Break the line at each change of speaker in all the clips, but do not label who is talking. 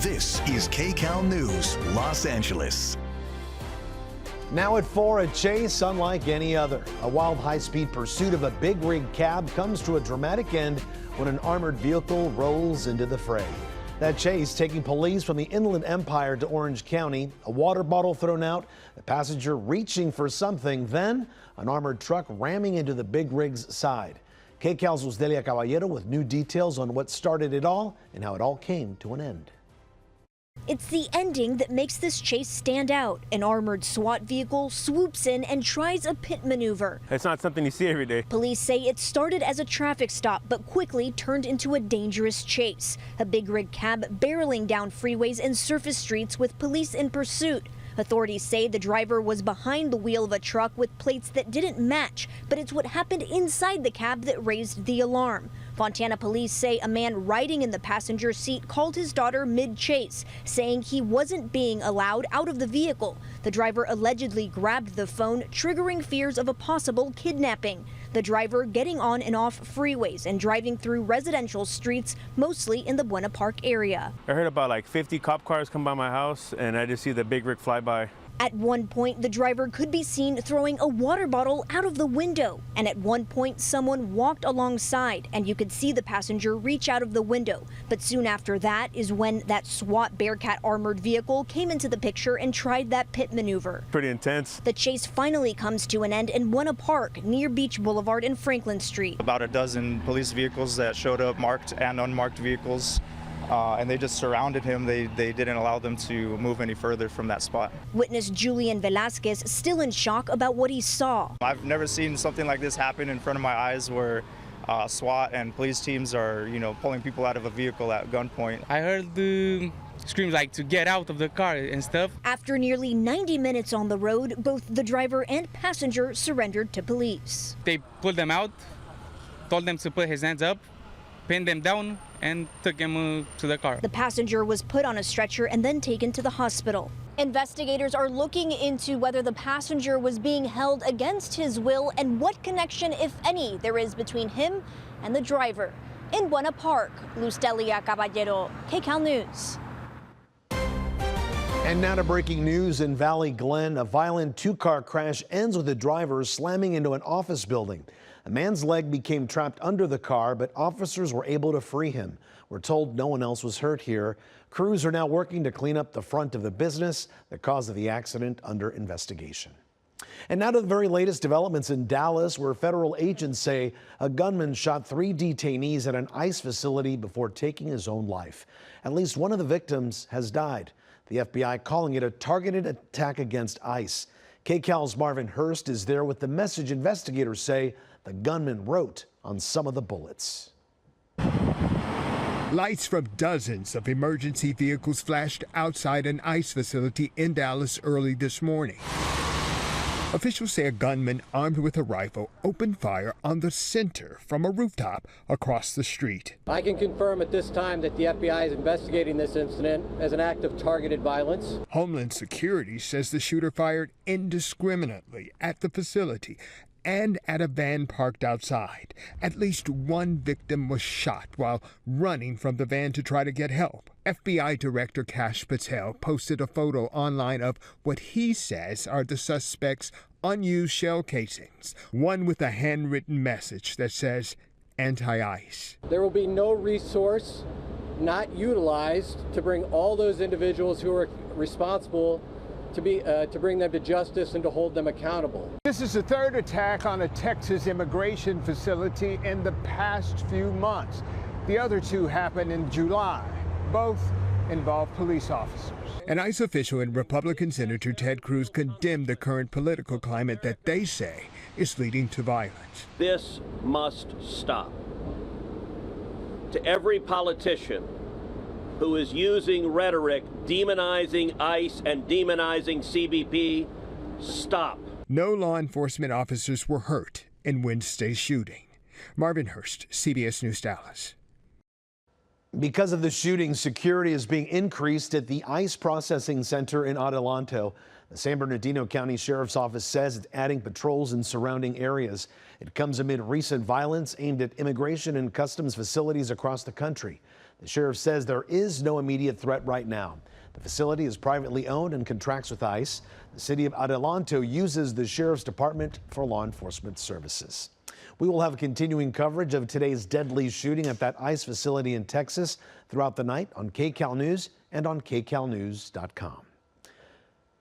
This is KCAL News, Los Angeles.
Now at 4, a chase unlike any other. A wild high-speed pursuit of a big rig cab comes to a dramatic end when an armored vehicle rolls into the fray. That chase taking police from the Inland Empire to Orange County, a water bottle thrown out, a passenger reaching for something, then an armored truck ramming into the big rig's side. KCAL's Uzdelia Caballero with new details on what started it all and how it all came to an end.
It's the ending that makes this chase stand out. An armored SWAT vehicle swoops in and tries a pit maneuver.
It's not something you see every day.
Police say it started as a traffic stop, but quickly turned into a dangerous chase. A big rig cab barreling down freeways and surface streets with police in pursuit. Authorities say the driver was behind the wheel of a truck with plates that didn't match, but it's what happened inside the cab that raised the alarm. Fontana police say a man riding in the passenger seat called his daughter mid-chase, saying he wasn't being allowed out of the vehicle. The driver allegedly grabbed the phone, triggering fears of a possible kidnapping. The driver getting on and off freeways and driving through residential streets, mostly in the Buena Park area.
I heard about like 50 cop cars come by my house, and I just see the big rig fly by.
At one point, the driver could be seen throwing a water bottle out of the window. And at one point, someone walked alongside and you could see the passenger reach out of the window. But soon after that is when that SWAT Bearcat armored vehicle came into the picture and tried that pit maneuver.
Pretty intense.
The chase finally comes to an end in Buena Park near Beach Boulevard and Franklin Street.
About a dozen police vehicles that showed up, marked and unmarked vehicles. And they just surrounded him. They didn't allow them to move any further from that spot.
Witness Julian Velasquez still in shock about what he saw.
I've never seen something like this happen in front of my eyes where SWAT and police teams are, pulling people out of a vehicle at gunpoint.
I heard the screams like to get out of the car and stuff.
After nearly 90 minutes on the road, both the driver and passenger surrendered to police.
They pulled them out, told them to put his hands up, pinned them down, and took him to the car.
The passenger was put on a stretcher and then taken to the hospital. Investigators are looking into whether the passenger was being held against his will and what connection, if any, there is between him and the driver. In Buena Park, Uzdelia Caballero, KCAL News.
And now to breaking news in Valley Glen. A violent two-car crash ends with the driver slamming into an office building. A man's leg became trapped under the car, but officers were able to free him. We're told no one else was hurt here. Crews are now working to clean up the front of the business. The cause of the accident under investigation. And now to the very latest developments in Dallas, where federal agents say a gunman shot 3 detainees at an ICE facility before taking his own life. At least one of the victims has died. The FBI calling it a targeted attack against ICE. KCAL's Marvin Hurst is there with the message investigators say the gunman wrote on some of the bullets.
Lights from dozens of emergency vehicles flashed outside an ICE facility in Dallas early this morning. Officials say a gunman armed with a rifle opened fire on the center from a rooftop across the street.
I can confirm at this time that the FBI is investigating this incident as an act of targeted violence.
Homeland Security says the shooter fired indiscriminately at the facility and at a van parked outside. At least one victim was shot while running from the van to try to get help. FBI Director Kash Patel posted a photo online of what he says are the suspect's unused shell casings, one with a handwritten message that says anti-ICE.
There will be no resource not utilized to bring all those individuals who are responsible to bring them to justice and to hold them accountable.
This is the third attack on a Texas immigration facility in the past few months. The other 2 happened in July. Both involve police officers.
An ICE official and Republican Senator Ted Cruz condemned the current political climate that they say is leading to violence.
This must stop. To every politician who is using rhetoric demonizing ICE and demonizing CBP, stop.
No law enforcement officers were hurt in Wednesday's shooting. Marvin Hurst, CBS News, Dallas.
Because of the shooting, security is being increased at the ICE processing center in Adelanto. The San Bernardino County Sheriff's Office says it's adding patrols in surrounding areas. It comes amid recent violence aimed at immigration and customs facilities across the country. The sheriff says there is no immediate threat right now. The facility is privately owned and contracts with ICE. The city of Adelanto uses the sheriff's department for law enforcement services. We will have continuing coverage of today's deadly shooting at that ICE facility in Texas throughout the night on KCAL News and on KCALnews.com.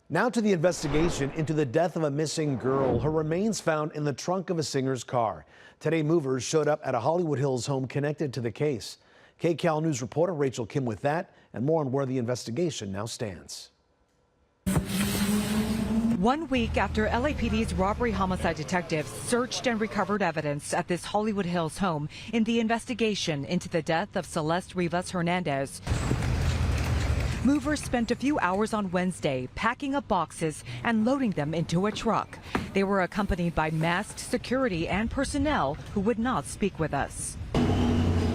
Now to the investigation into the death of a missing girl. Her remains found in the trunk of a singer's car. Today, movers showed up at a Hollywood Hills home connected to the case. KCAL News reporter Rachel Kim with that and more on where the investigation now stands.
1 week after LAPD's robbery homicide detectives searched and recovered evidence at this Hollywood Hills home in the investigation into the death of Celeste Rivas Hernandez, movers spent a few hours on Wednesday packing up boxes and loading them into a truck. They were accompanied by masked security and personnel who would not speak with us.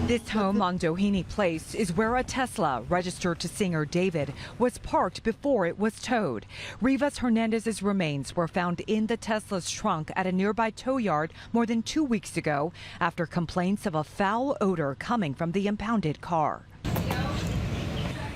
This home on Doheny Place is where a Tesla registered to singer David was parked before it was towed. Rivas Hernandez's remains were found in the Tesla's trunk at a nearby tow yard more than 2 weeks ago after complaints of a foul odor coming from the impounded car.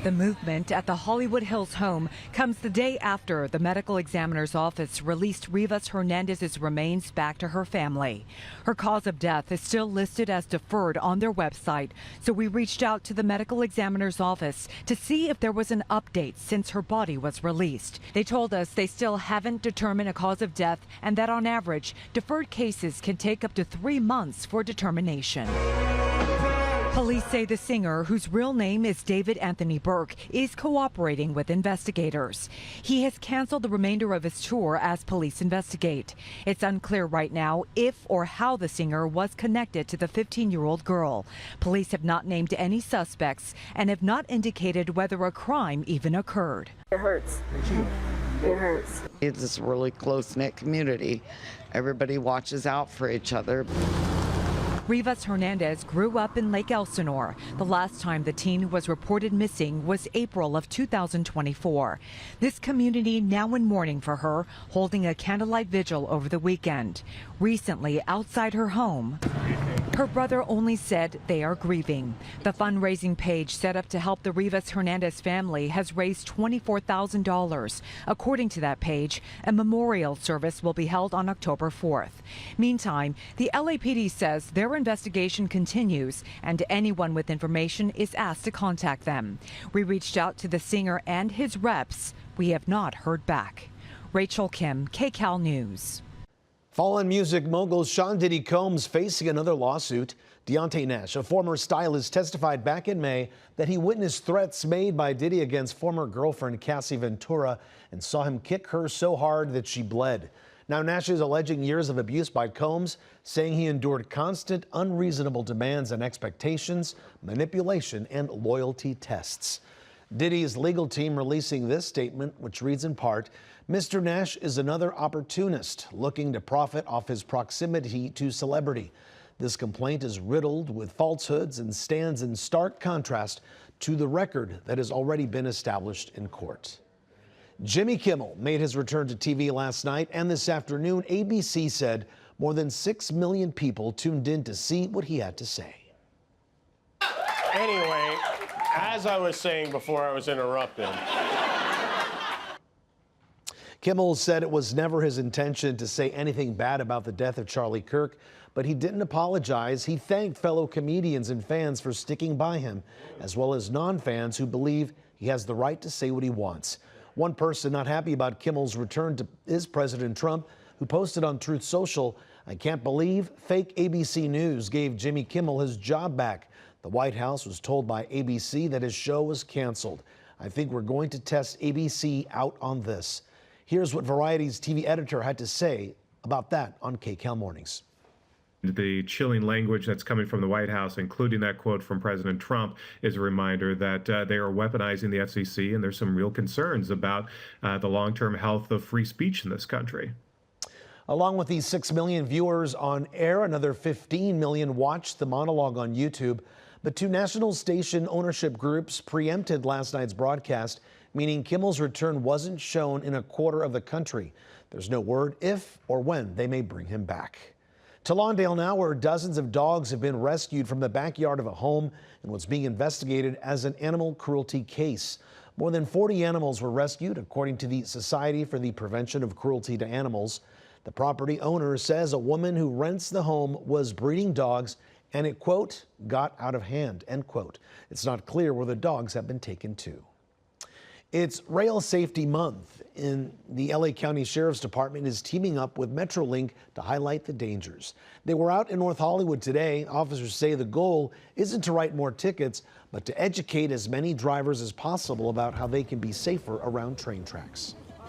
The movement at the Hollywood Hills home comes the day after the medical examiner's office released Rivas Hernandez's remains back to her family. Her cause of death is still listed as deferred on their website, so we reached out to the medical examiner's office to see if there was an update since her body was released. They told us they still haven't determined a cause of death and that on average, deferred cases can take up to 3 months for determination. Police say the singer, whose real name is David Anthony Burke, is cooperating with investigators. He has canceled the remainder of his tour as police investigate. It's unclear right now if or how the singer was connected to the 15-year-old girl. Police have not named any suspects and have not indicated whether a crime even occurred.
It hurts. It hurts.
It's a really close-knit community. Everybody watches out for each other.
Rivas Hernandez grew up in Lake Elsinore. The last time the teen was reported missing was April of 2024. This community now in mourning for her, holding a candlelight vigil over the weekend. Recently, outside her home, her brother only said they are grieving. The fundraising page set up to help the Rivas Hernandez family has raised $24,000. According to that page, a memorial service will be held on October 4th. Meantime, the LAPD says their investigation continues and anyone with information is asked to contact them. We reached out to the singer and his reps. We have not heard back. Rachel Kim, KCAL News.
Fallen music mogul Sean Diddy Combs facing another lawsuit. Deontay Nash, a former stylist, testified back in May that he witnessed threats made by Diddy against former girlfriend Cassie Ventura and saw him kick her so hard that she bled. Now Nash is alleging years of abuse by Combs, saying he endured constant unreasonable demands and expectations, manipulation, and loyalty tests. Diddy's legal team releasing this statement, which reads in part, Mr. Nash is another opportunist looking to profit off his proximity to celebrity. This complaint is riddled with falsehoods and stands in stark contrast to the record that has already been established in court. Jimmy Kimmel made his return to TV last night, and this afternoon, ABC said more than 6 million people tuned in to see what he had to say.
Anyway, as I was saying before I was interrupted.
Kimmel said it was never his intention to say anything bad about the death of Charlie Kirk, but he didn't apologize. He thanked fellow comedians and fans for sticking by him, as well as non-fans who believe he has the right to say what he wants. One person not happy about Kimmel's return is President Trump, who posted on Truth Social, I can't believe fake ABC News gave Jimmy Kimmel his job back. The White House was told by ABC that his show was canceled. I think we're going to test ABC out on this. Here's what Variety's TV editor had to say about that on KCAL Mornings.
The chilling language that's coming from the White House, including that quote from President Trump, is a reminder that they are weaponizing the FCC, and there's some real concerns about the long-term health of free speech in this country.
Along with these 6 million viewers on air, another 15 million watched the monologue on YouTube. But 2 national station ownership groups preempted last night's broadcast, meaning Kimmel's return wasn't shown in a quarter of the country. There's no word if or when they may bring him back. To Lawndale now, where dozens of dogs have been rescued from the backyard of a home in what's being investigated as an animal cruelty case. More than 40 animals were rescued, according to the Society for the Prevention of Cruelty to Animals. The property owner says a woman who rents the home was breeding dogs and it, quote, got out of hand, end quote. It's not clear where the dogs have been taken to. It's Rail Safety Month, and the LA County Sheriff's Department is teaming up with Metrolink to highlight the dangers. They were out in North Hollywood today. Officers say the goal isn't to write more tickets, but to educate as many drivers as possible about how they can be safer around train tracks.
I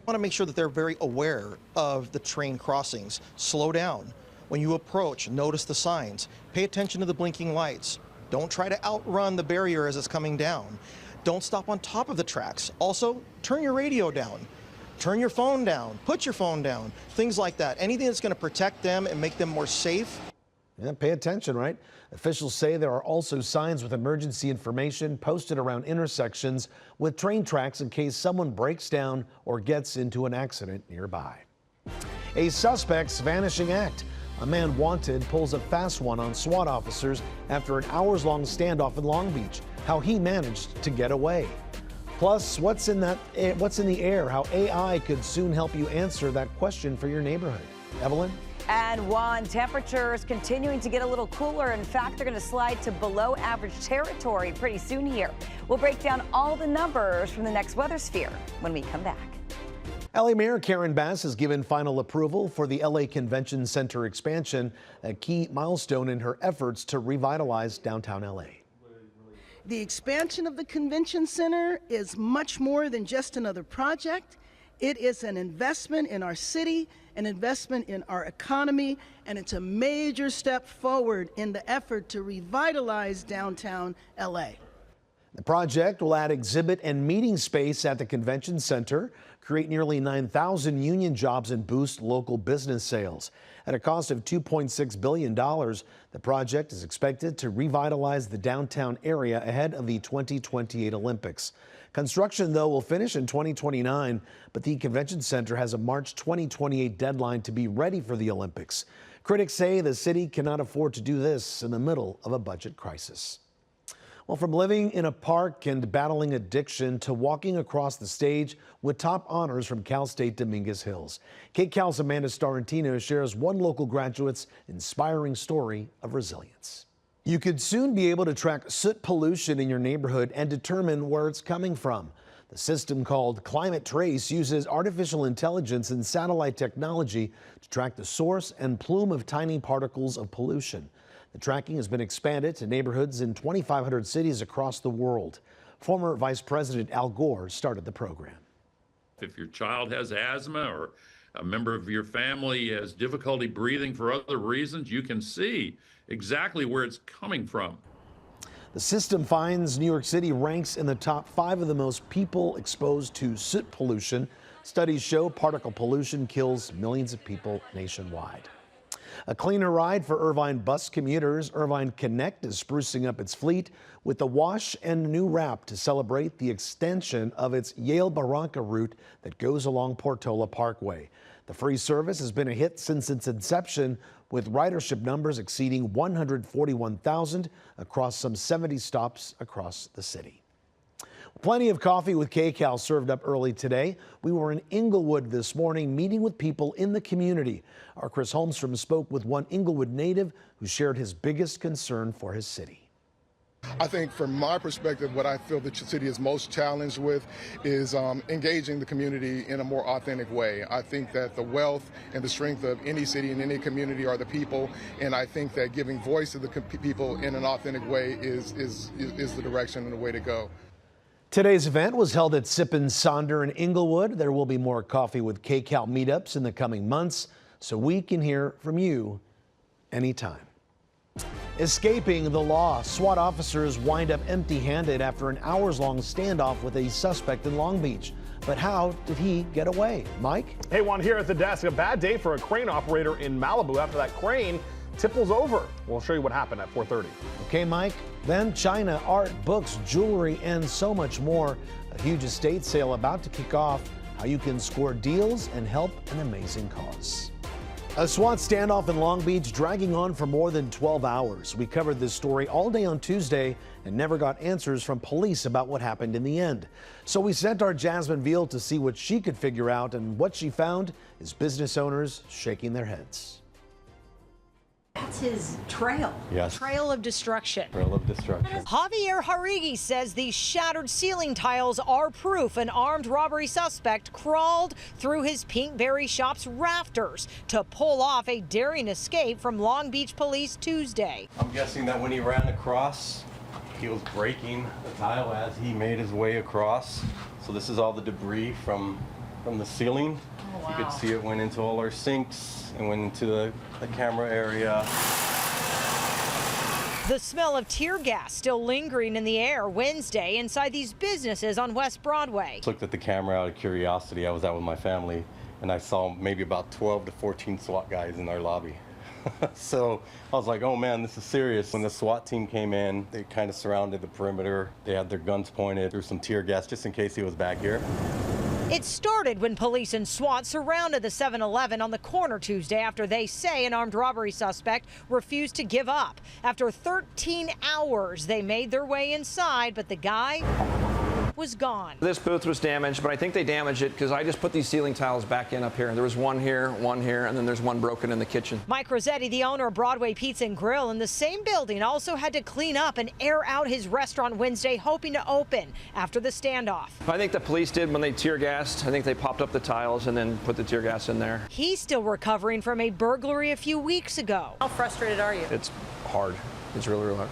want to make sure that they're very aware of the train crossings. Slow down. When you approach, notice the signs. Pay attention to the blinking lights. Don't try to outrun the barrier as it's coming down. Don't stop on top of the tracks. Also, turn your radio down. Turn your phone down. Put your phone down. Things like that. Anything that's going to protect them and make them more safe.
Yeah, pay attention, right? Officials say there are also signs with emergency information posted around intersections with train tracks in case someone breaks down or gets into an accident nearby. A suspect's vanishing act. A man wanted pulls a fast one on SWAT officers after an hours-long standoff in Long Beach. How he managed to get away. Plus, what's in the air? How AI could soon help you answer that question for your neighborhood. Evelyn?
And Juan, temperatures continuing to get a little cooler. In fact, they're going to slide to below average territory pretty soon here. We'll break down all the numbers from the next weather sphere when we come back.
LA Mayor Karen Bass has given final approval for the LA Convention Center expansion, a key milestone in her efforts to revitalize downtown LA.
The expansion of the convention center is much more than just another project. It is an investment in our city, an investment in our economy, and it's a major step forward in the effort to revitalize downtown LA.
The project will add exhibit and meeting space at the convention center, create nearly 9,000 union jobs, and boost local business sales. At a cost of $2.6 billion, the project is expected to revitalize the downtown area ahead of the 2028 Olympics. Construction, though, will finish in 2029, but the convention center has a March 2028 deadline to be ready for the Olympics. Critics say the city cannot afford to do this in the middle of a budget crisis. Well, from living in a park and battling addiction to walking across the stage with top honors from Cal State Dominguez Hills, KCAL's Amanda Starantino shares one local graduate's inspiring story of resilience. You could soon be able to track soot pollution in your neighborhood and determine where it's coming from. The system, called Climate Trace, uses artificial intelligence and satellite technology to track the source and plume of tiny particles of pollution. The tracking has been expanded to neighborhoods in 2,500 cities across the world. Former Vice President Al Gore started the program.
If your child has asthma or a member of your family has difficulty breathing for other reasons, you can see exactly where it's coming from.
The system finds New York City ranks in the top 5 of the most people exposed to soot pollution. Studies show particle pollution kills millions of people nationwide. A cleaner ride for Irvine bus commuters. Irvine Connect is sprucing up its fleet with a wash and new wrap to celebrate the extension of its Yale Barranca route that goes along Portola Parkway. The free service has been a hit since its inception, with ridership numbers exceeding 141,000 across some 70 stops across the city. Plenty of coffee with KCAL served up early today. We were in Inglewood this morning meeting with people in the community. Our Chris Holmstrom spoke with one Inglewood native who shared his biggest concern for his city.
I think from my perspective, what I feel the city is most challenged with is engaging the community in a more authentic way. I think that the wealth and the strength of any city and any community are the people, and I think that giving voice to the people in an authentic way is the direction and the way to go.
Today's event was held at Sip and Sonder in Inglewood. There will be more Coffee with KCAL meetups in the coming months, so we can hear from you anytime. Escaping the law, SWAT officers wind up empty-handed after an hours-long standoff with a suspect in Long Beach. But how did he get away? Mike?
Hey, Juan here at the desk. A bad day for a crane operator in Malibu after that crane tipples over. We'll show you what happened at 4:30.
Okay, Mike. Then China, art, books, jewelry, and so much more. A huge estate sale about to kick off. How you can score deals and help an amazing cause. A SWAT standoff in Long Beach dragging on for more than 12 hours. We covered this story all day on Tuesday and never got answers from police about what happened in the end. So we sent our Jasmine Veal to see what she could figure out, and what she found is business owners shaking their heads.
That's his trail.
Yes.
Trail of destruction.
Trail of destruction.
Javier Jarigi says these shattered ceiling tiles are proof an armed robbery suspect crawled through his Pinkberry shop's rafters to pull off a daring escape from Long Beach police Tuesday.
I'm guessing that when he ran across, he was breaking the tile as he made his way across. So this is all the debris from the ceiling.
Oh, wow.
You could see it went into all our sinks and went into the camera area.
The smell of tear gas still lingering in the air Wednesday inside these businesses on West Broadway.
Looked at the camera out of curiosity. I was out with my family and I saw maybe about 12 to 14 SWAT guys in our lobby. So I was like, oh man, this is serious. When the SWAT team came in, they kind of surrounded the perimeter. They had their guns pointed, threw some tear gas just in case he was back here.
It started when police and SWAT surrounded the 7-Eleven on the corner Tuesday after they say an armed robbery suspect refused to give up. After 13 hours, they made their way inside, but the guy was gone.
This booth was damaged, but I think they damaged it because I just put these ceiling tiles back in up here. There was one here, and then there's one broken in the kitchen.
Mike Rossetti, the owner of Broadway Pizza and Grill in the same building, also had to clean up and air out his restaurant Wednesday, hoping to open after the standoff.
I think the police did when they tear gassed. I think they popped up the tiles and then put the tear gas in there.
He's still recovering from a burglary a few weeks ago. How frustrated are you?
It's hard. It's really, really hard.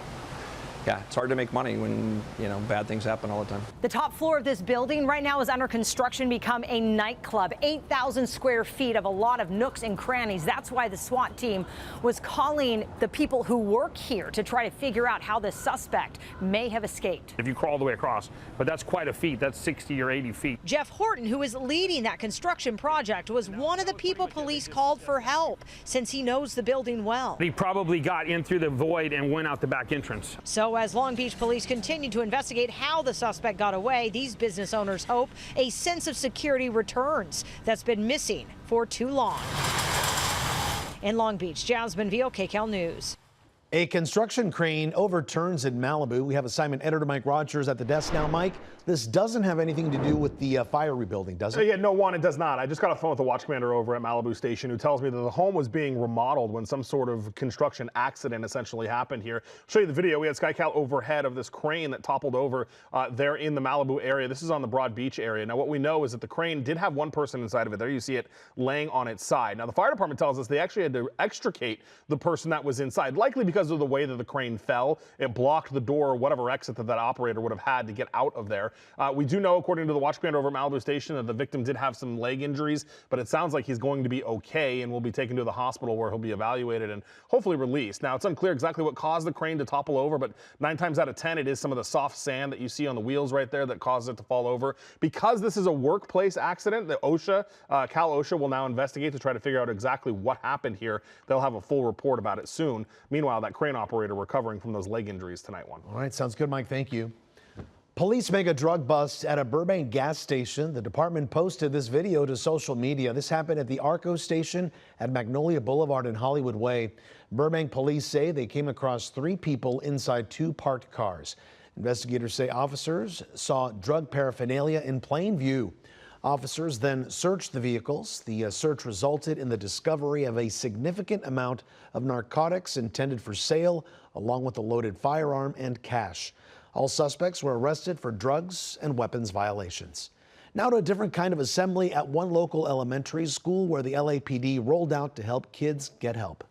Yeah, it's hard to make money when, bad things happen all the time.
The top floor of this building right now is under construction, become a nightclub. 8,000 square feet of a lot of nooks and crannies. That's why the SWAT team was calling the people who work here to try to figure out how the suspect may have escaped.
If you crawl all the way across, but that's quite a feat. That's 60 or 80 feet.
Jeff Horton, who is leading that construction project, was one of the people police called for help since he knows the building well.
He probably got in through the void and went out the back entrance.
So as Long Beach police continue to investigate how the suspect got away, these business owners hope a sense of security returns that's been missing for too long. In Long Beach, Jasmine Veal, KCAL News.
A construction crane overturns in Malibu. We have assignment editor Mike Rogers at the desk now. Mike, this doesn't have anything to do with the fire rebuilding, does it?
Yeah, no, Juan, it does not. I just got a phone with the watch commander over at Malibu Station who tells me that the home was being remodeled when some sort of construction accident essentially happened here. I'll show you the video. We had SkyCal overhead of this crane that toppled over there in the Malibu area. This is on the Broad Beach area. Now, what we know is that the crane did have one person inside of it. There you see it laying on its side. Now, the fire department tells us they actually had to extricate the person that was inside, likely because of the way that the crane fell. It blocked the door or whatever exit that operator would have had to get out of there. We do know, according to the watch commander over at Malibu Station, that the victim did have some leg injuries, but it sounds like he's going to be okay and will be taken to the hospital where he'll be evaluated and hopefully released. Now, it's unclear exactly what caused the crane to topple over, but 9 times out of 10, it is some of the soft sand that you see on the wheels right there that causes it to fall over. Because this is a workplace accident, the Cal OSHA will now investigate to try to figure out exactly what happened here. They'll have a full report about it soon. Meanwhile, that crane operator recovering from those leg injuries tonight, Juan.
All right, sounds good, Mike. Thank you. Police make a drug bust at a Burbank gas station. The department posted this video to social media. This happened at the Arco station at Magnolia Boulevard and Hollywood Way. Burbank police say they came across 3 people inside 2 parked cars. Investigators say officers saw drug paraphernalia in plain view. Officers then searched the vehicles. The search resulted in the discovery of a significant amount of narcotics intended for sale, along with a loaded firearm and cash. All suspects were arrested for drugs and weapons violations. Now to a different kind of assembly at one local elementary school where the LAPD rolled out to help kids get help.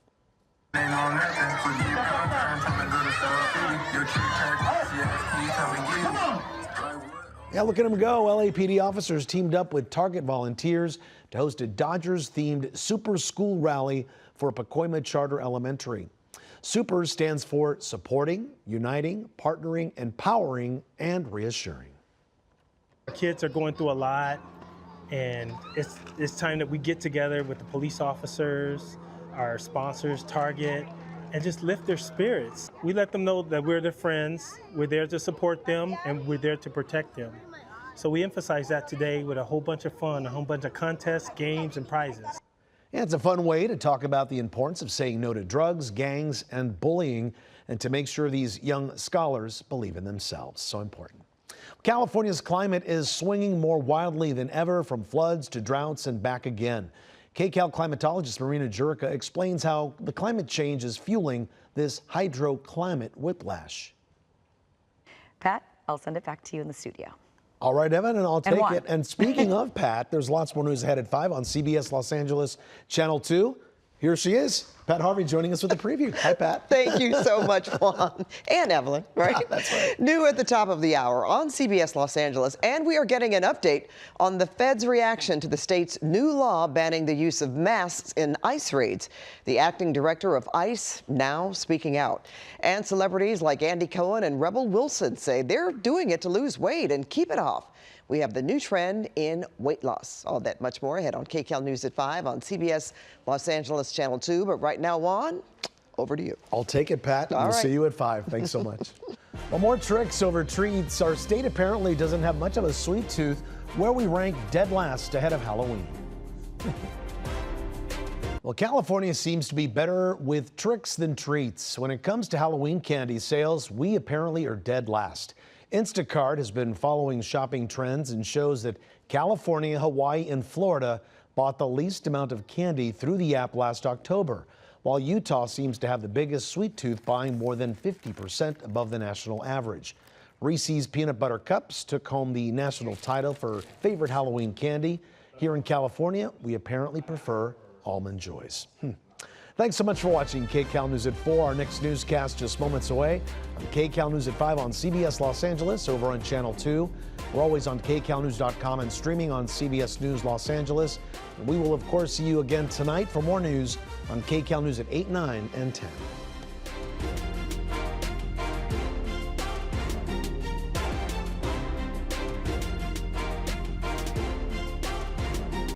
Yeah, look at them go. LAPD officers teamed up with Target volunteers to host a Dodgers-themed Super School Rally for Pacoima Charter Elementary. SUPER stands for supporting, uniting, partnering, empowering, and reassuring.
Our kids are going through a lot, and it's time that we get together with the police officers, our sponsors, Target, and just lift their spirits. We let them know that we're their friends, we're there to support them, and we're there to protect them. So we emphasize that today with a whole bunch of fun, a whole bunch of contests, games, and prizes.
And it's a fun way to talk about the importance of saying no to drugs, gangs, and bullying, and to make sure these young scholars believe in themselves. So important. California's climate is swinging more wildly than ever, from floods to droughts and back again. KCAL climatologist Marina Jurica explains how the climate change is fueling this hydroclimate whiplash.
Pat, I'll send it back to you in the studio.
All right, Evan, and I'll take
Juan.
it. And speaking of Pat, there's lots more news ahead at 5 on CBS Los Angeles Channel 2. Here she is, Pat Harvey, joining us with a preview. Hi, Pat.
Thank you so much, Juan. And Evelyn, right?
That's right.
New at the top of the hour on CBS Los Angeles. And we are getting an update on the Fed's reaction to the state's new law banning the use of masks in ICE raids. The acting director of ICE now speaking out. And celebrities like Andy Cohen and Rebel Wilson say they're doing it to lose weight and keep it off. We have the new trend in weight loss. All that much more ahead on KCAL News at 5 on CBS Los Angeles Channel 2. But right now, Juan, over to you.
I'll take it, Pat. And we'll see you at 5. Thanks so much. Well, more tricks over treats. Our state apparently doesn't have much of a sweet tooth, where we rank dead last ahead of Halloween. Well, California seems to be better with tricks than treats. When it comes to Halloween candy sales, we apparently are dead last. Instacart has been following shopping trends and shows that California, Hawaii, and Florida bought the least amount of candy through the app last October, while Utah seems to have the biggest sweet tooth, buying more than 50% above the national average. Reese's Peanut Butter Cups took home the national title for favorite Halloween candy. Here in California, we apparently prefer Almond Joys. Thanks so much for watching KCAL News at 4. Our next newscast just moments away on KCAL News at 5 on CBS Los Angeles, over on Channel 2. We're always on KCALnews.com and streaming on CBS News Los Angeles. And we will, of course, see you again tonight for more news on KCAL News at 8, 9, and 10.